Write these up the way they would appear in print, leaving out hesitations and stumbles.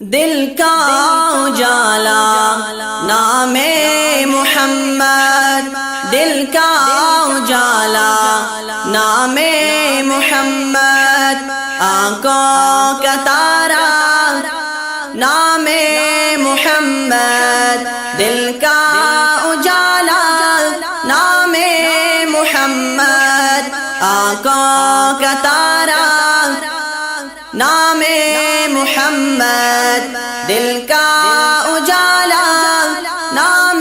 دل کا اجالا نام محمد، دل کا اجالا نام محمد، آنکھوں کا تارا نام محمد، دل کا اجالا نام محمد، آنکھوں کا تارا نام محمد، دل کا اجالا نام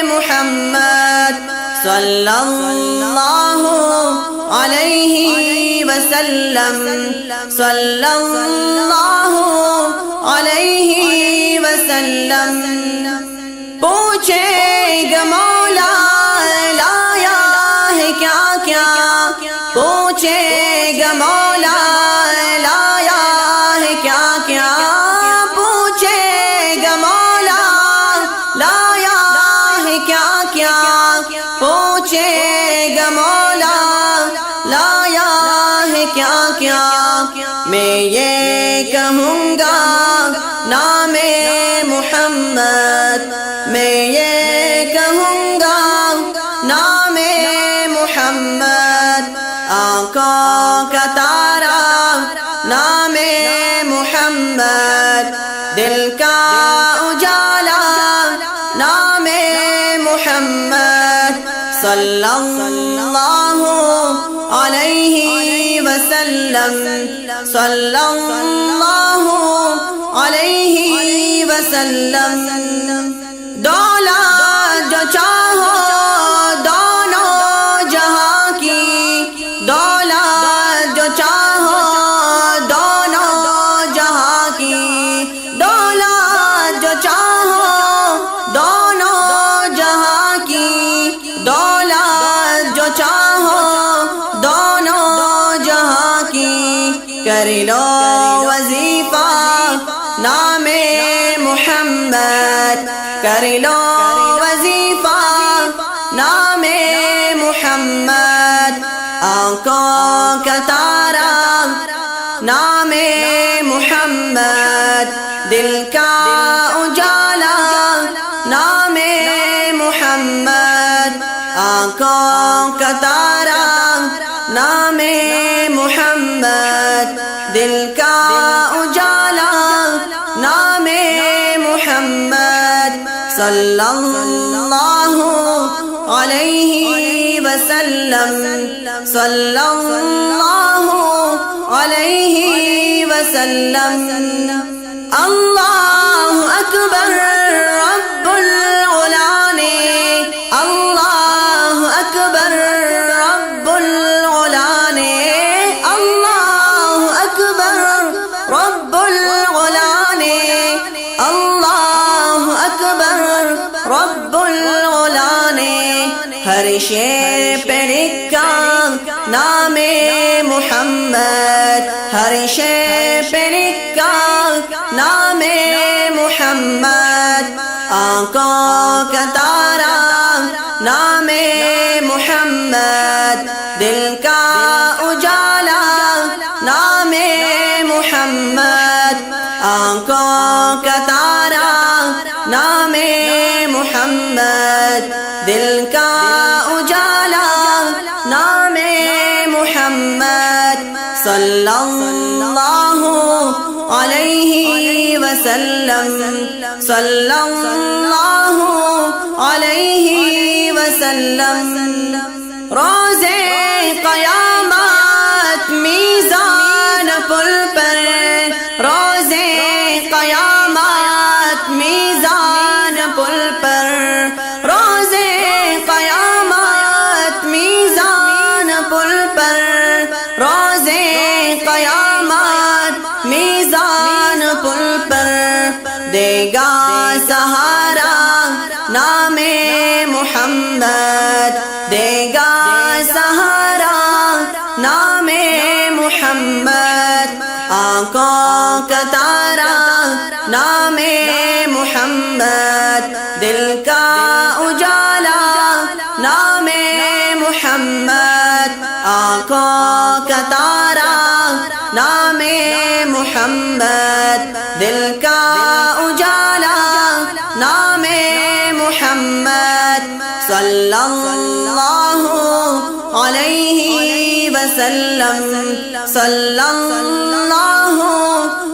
محمد، صلی اللہ علیہ وسلم، صلی اللہ علیہ وسلم۔ پوچھے گا مولا لایا ہے کیا کیا، پوچھے گا مولا لایا ہے کیا کیا، پوچھے گا مولا لایا ہے کیا کیا، پوچھے گا مولا لایا ہے کیا کیا۔ میں یہ کہوں گا نام محمد، میں یہ کہوں گا نام محمد، آنکھوں کا تارا نام محمد، دل کا اجالا نام محمد، صلی اللہ علیہ وسلم، صلی اللہ علیہ وسلم۔ دولت جو چاہو دونوں جہاں کی، دولت جو چاہو دونوں جہاں کی، دولت جو چاہو دونوں جہاں کی، دولت جو چاہو دونوں جہاں کی، کر لو وظیفہ نام محمد، کر لو وظیفہ نام محمد، آنکھوں کا تارا نام محمد، دل کا اجالا نام محمد، آنکھوں کا تارا نام محمد، دل کا اجالا نام محمد، صلی اللہ علیہ وسلم، صلی اللہ علیہ وسلم۔ اللہ اکبر رب العلا نے، اللہ اکبر رب العلا نے، اللہ اکبر رب العلا نے، اللہ اکبر رب العلا نے، ہر شے پہ لکھا نام محمد، ہر شے پہ لکھا نام محمد، آنکھوں کا تارا نام محمد، دل کا اجالا نام محمد، آنکھوں کا تارا نام محمد، دل کا اجالا نام محمد، صلی اللہ علیہ وسلم، صلی اللہ علیہ وسلم۔ روز قیامت میزان پل پر، روز قیامت میزان پل پر، روز قیامت میزان پل پر، روز قیامت میزان پل پر، دے گا سہارا نام محمد، دے گا سہارا نام محمد، آنکھوں کا تارا نام محمد، دل کا اجالا نام محمد، آنکھوں کا تارا نام محمد، دل کا وسلم صلی اللہ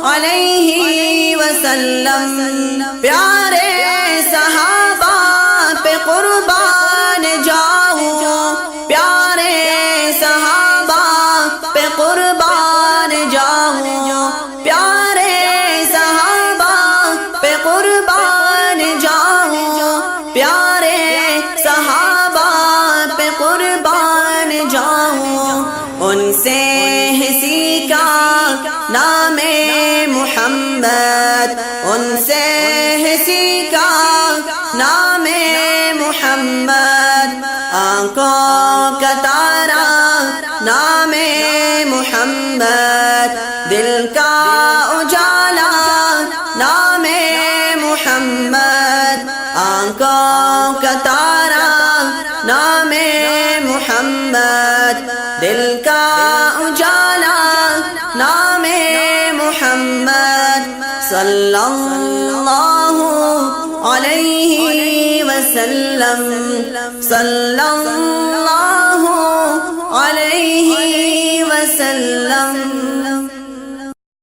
علیہ وسلم پیارے صحابہ پہ قربان جاؤں پیارے صحابہ پہ قربان جاؤں پیارے صحابہ پہ قربان جاؤں پیارے صحابہ پہ قربان جاؤں ان سے ہے سیکھا نام محمد ان سے ہے سیکھا نام محمد آنکھوں کا تارا نام محمد دل کا اجالا نام محمد آنکھوں کا تارا نام محمد دل کا اجالا نام محمد صلی اللہ علیہ وسلم صلی اللہ علیہ وسلم